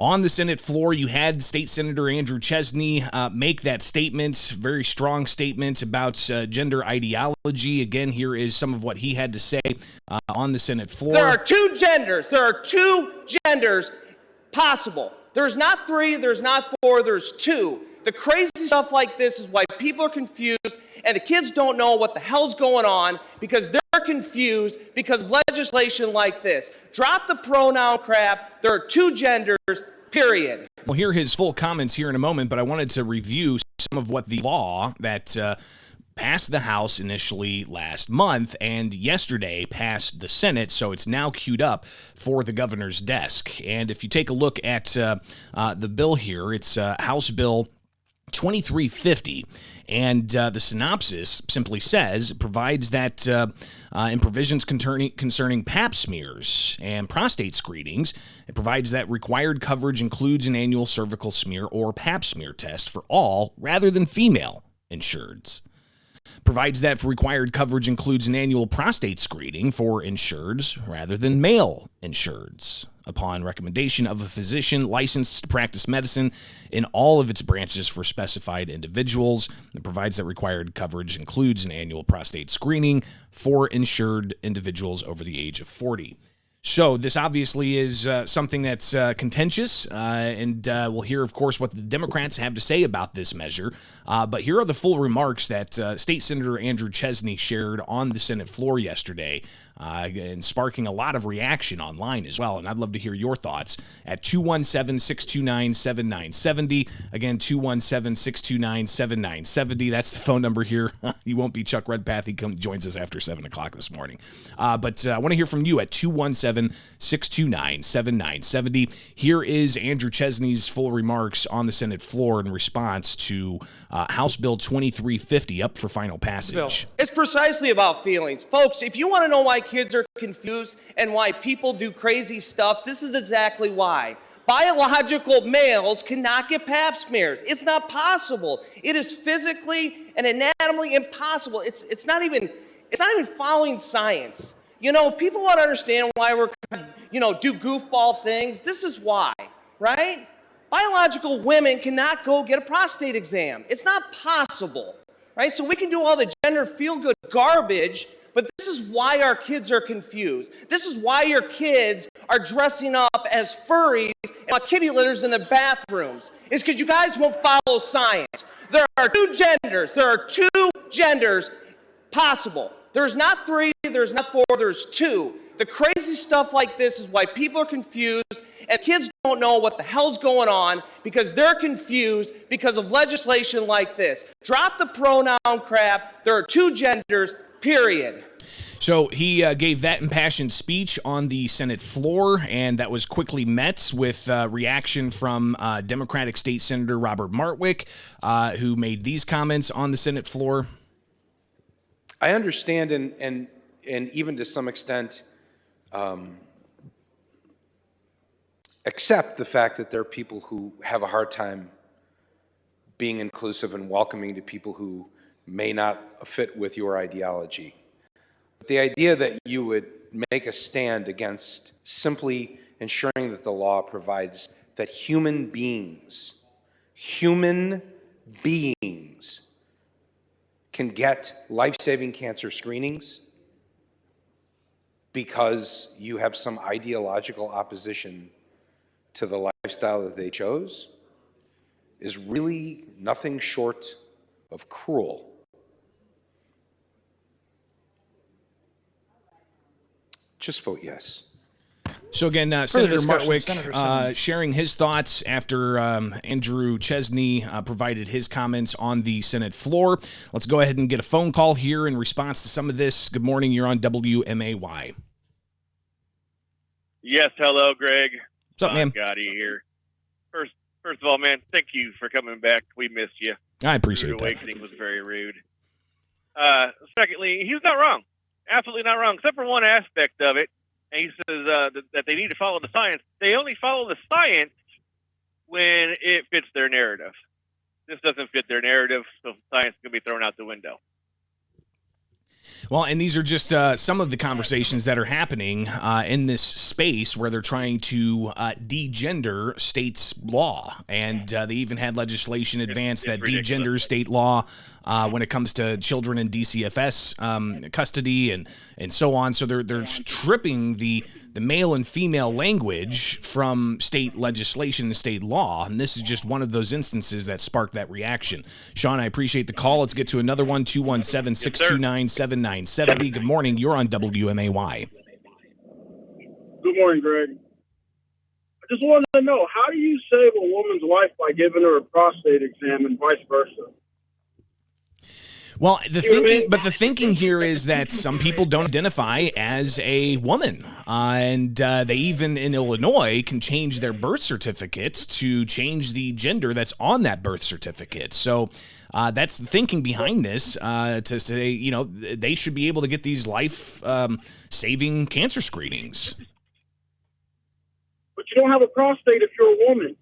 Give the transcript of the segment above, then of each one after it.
On the Senate floor, you had State Senator Andrew Chesney make that statement, very strong statement about gender ideology. Again, here is some of what he had to say on the Senate floor. There are two genders. There are two genders possible. There's not three, there's not four, there's two. The crazy stuff like this is why people are confused, and the kids don't know what the hell's going on because they're confused because of legislation like this. Drop the pronoun crap. There are two genders, period. We'll hear his full comments here in a moment, but I wanted to review some of what the law that passed the House initially last month and yesterday passed the Senate, so it's now queued up for the governor's desk. And if you take a look at the bill here, it's House Bill 2350, and the synopsis simply says it provides that in provisions concerning pap smears and prostate screenings, it provides that required coverage includes an annual cervical smear or pap smear test for all rather than female insureds. Provides that required coverage includes an annual prostate screening for insureds rather than male insureds upon recommendation of a physician licensed to practice medicine in all of its branches for specified individuals. It provides that required coverage includes an annual prostate screening for insured individuals over the age of 40. So this obviously is something that's contentious, and we'll hear, of course, what the Democrats have to say about this measure. But here are the full remarks that State Senator Andrew Chesney shared on the Senate floor yesterday, and sparking a lot of reaction online as well. And I'd love to hear your thoughts at 217-629-7970. Again, 217-629-7970. That's the phone number here. You won't be Chuck Redpath. He joins us after 7 o'clock this morning. But I want to hear from you at 217-629-7970. Here is Andrew Chesney's full remarks on the Senate floor in response to House Bill 2350 up for final passage. It's precisely about feelings. Folks, if you want to know why kids are confused and why people do crazy stuff, this is exactly why. Biological males cannot get pap smears. It's not possible. It is physically and anatomically impossible. It's not even following science. You know, people want to understand why we're, do goofball things. This is why, right? Biological women cannot go get a prostate exam. It's not possible, right? So we can do all the gender feel-good garbage, but this is why our kids are confused. This is why your kids are dressing up as furries and kitty litters in the bathrooms. It's because you guys won't follow science. There are two genders. There are two genders possible. There's not three, there's not four, there's two. The crazy stuff like this is why people are confused, and kids don't know what the hell's going on because they're confused because of legislation like this. Drop the pronoun crap. There are two genders, period. So he gave that impassioned speech on the Senate floor, and that was quickly met with reaction from Democratic State Senator Robert Martwick, who made these comments on the Senate floor. I understand and even to some extent accept the fact that there are people who have a hard time being inclusive and welcoming to people who may not fit with your ideology. But the idea that you would make a stand against simply ensuring that the law provides that human beings can get life-saving cancer screenings because you have some ideological opposition to the lifestyle that they chose is really nothing short of cruel. Just vote yes. So again, Senator Martwick sharing his thoughts after Andrew Chesney provided his comments on the Senate floor. Let's go ahead and get a phone call here in response to some of this. Good morning. You're on WMAY. Yes. Hello, Greg. What's up, man? Gotti here. First of all, man, thank you for coming back. We missed you. I appreciate Rude that. Awakening was very rude. Secondly, he was not wrong. Absolutely not wrong, except for one aspect of it. And he says that they need to follow the science. They only follow the science when it fits their narrative. This doesn't fit their narrative, so science can be thrown out the window. Well, and these are just some of the conversations that are happening in this space where they're trying to degender states' law. And they even had legislation advanced that degenders state law when it comes to children in DCFS custody and so on. So they're stripping the male and female language from state legislation and state law. And this is just one of those instances that sparked that reaction. Sean, I appreciate the call. Let's get to another one, 217-629-7970. Good morning. You're on WMAY. Good morning, Greg. I just wanted to know, how do you save a woman's life by giving her a prostate exam and vice versa? Well, the thinking here is that some people don't identify as a woman, and they even in Illinois can change their birth certificates to change the gender that's on that birth certificate. So that's the thinking behind this, to say, they should be able to get these life-saving cancer screenings. But you don't have a prostate if you're a woman.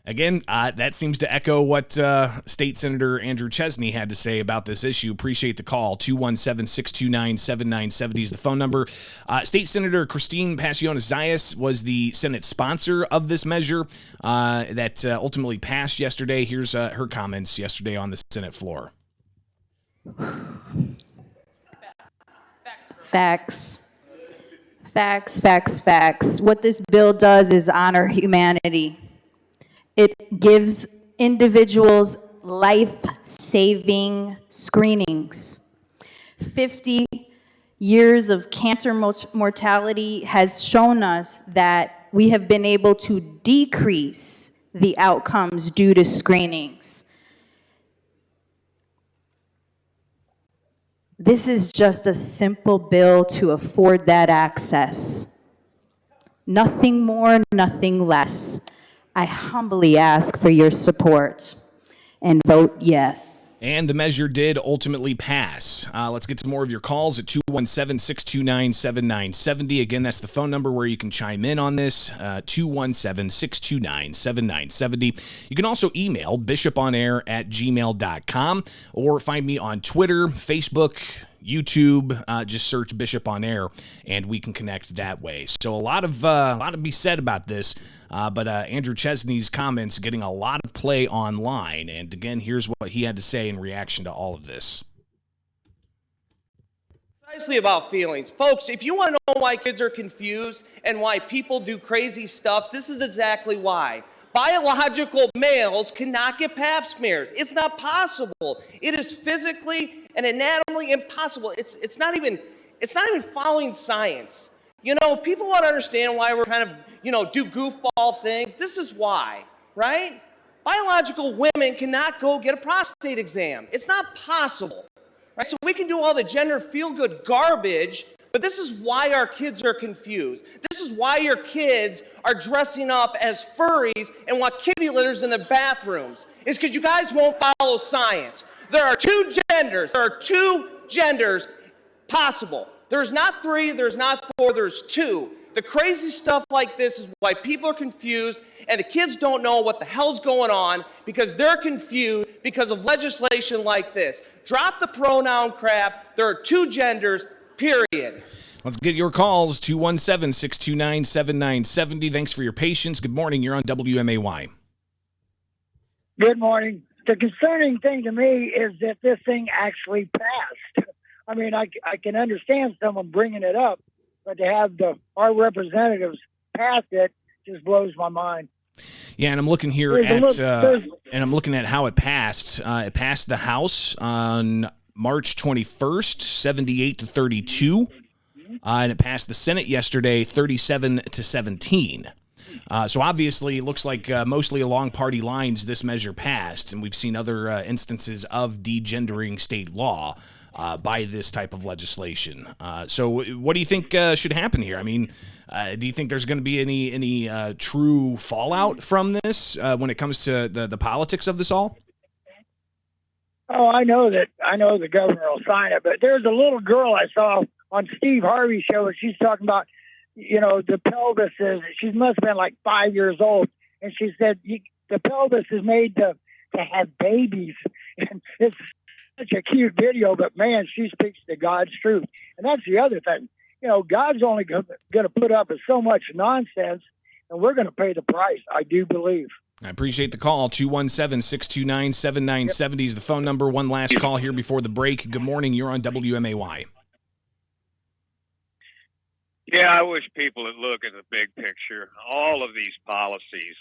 Again, that seems to echo what State Senator Andrew Chesney had to say about this issue. Appreciate the call. 217-629-7970 is the phone number. State Senator Christine Pasiones-Zayas was the Senate sponsor of this measure that ultimately passed yesterday. Here's her comments yesterday on the Senate floor. Facts. What this bill does is honor humanity. It gives individuals life-saving screenings. 50 years of cancer mortality has shown us that we have been able to decrease the outcomes due to screenings. This is just a simple bill to afford that access. Nothing more, nothing less. I humbly ask for your support and vote yes. And the measure did ultimately pass. Let's get to more of your calls at 217-629-7970. Again, that's the phone number where you can chime in on this, 217-629-7970. You can also email bishoponair@gmail.com or find me on Twitter, Facebook, YouTube. Just search Bishop on Air, and we can connect that way. So a lot to be said about this, but Andrew Chesney's comments getting a lot of play online. And again, here's what he had to say in reaction to all of this. Precisely about feelings. Folks, if you want to know why kids are confused and why people do crazy stuff, this is exactly why. Biological males cannot get pap smears. It's not possible. It is physically and anatomically impossible. It's not even following science. People want to understand why we're kind of, do goofball things. This is why, right? Biological women cannot go get a prostate exam. It's not possible. Right? So we can do all the gender feel-good garbage, but this is why our kids are confused. This is why your kids are dressing up as furries and want kitty litters in the bathrooms. It's because you guys won't follow science. There are two genders. There are two genders possible. There's not three, there's not four, there's two. The crazy stuff like this is why people are confused, and the kids don't know what the hell's going on because they're confused because of legislation like this. Drop the pronoun crap. There are two genders, period. Let's get your calls, 217-629-7970. Thanks for your patience. Good morning. You're on WMAY. Good morning. The concerning thing to me is that this thing actually passed. I mean, I can understand someone bringing it up, but to have our representatives pass it just blows my mind. Yeah, and I'm looking here I'm looking at how it passed. It passed the House on March 21st, 78-32, and it passed the Senate yesterday, 37-17. So obviously, it looks like mostly along party lines, this measure passed, and we've seen other instances of degendering state law by this type of legislation. So what do you think should happen here? I mean, do you think there's going to be any true fallout from this when it comes to the politics of this all? Oh, I know the governor will sign it, but there's a little girl I saw on Steve Harvey's show, and she's talking about, the pelvis she must have been like 5 years old, and she said the pelvis is made to have babies, and such a cute video, but man, she speaks to God's truth. And that's the other thing. You know, God's only going to put up with so much nonsense, and we're going to pay the price, I do believe. I appreciate the call. 217-629-7970 is the phone number. One last call here before the break. Good morning. You're on WMAY. Yeah, I wish people would look at the big picture. All of these policies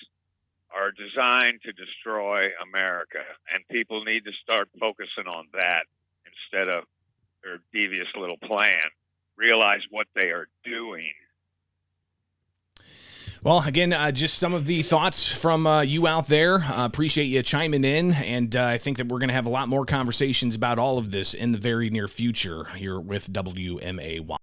are designed to destroy America, and people need to start focusing on that instead of their devious little plan. Realize what they are doing. Well, again, just some of the thoughts from you out there. Appreciate you chiming in, and I think that we're going to have a lot more conversations about all of this in the very near future here with WMAY.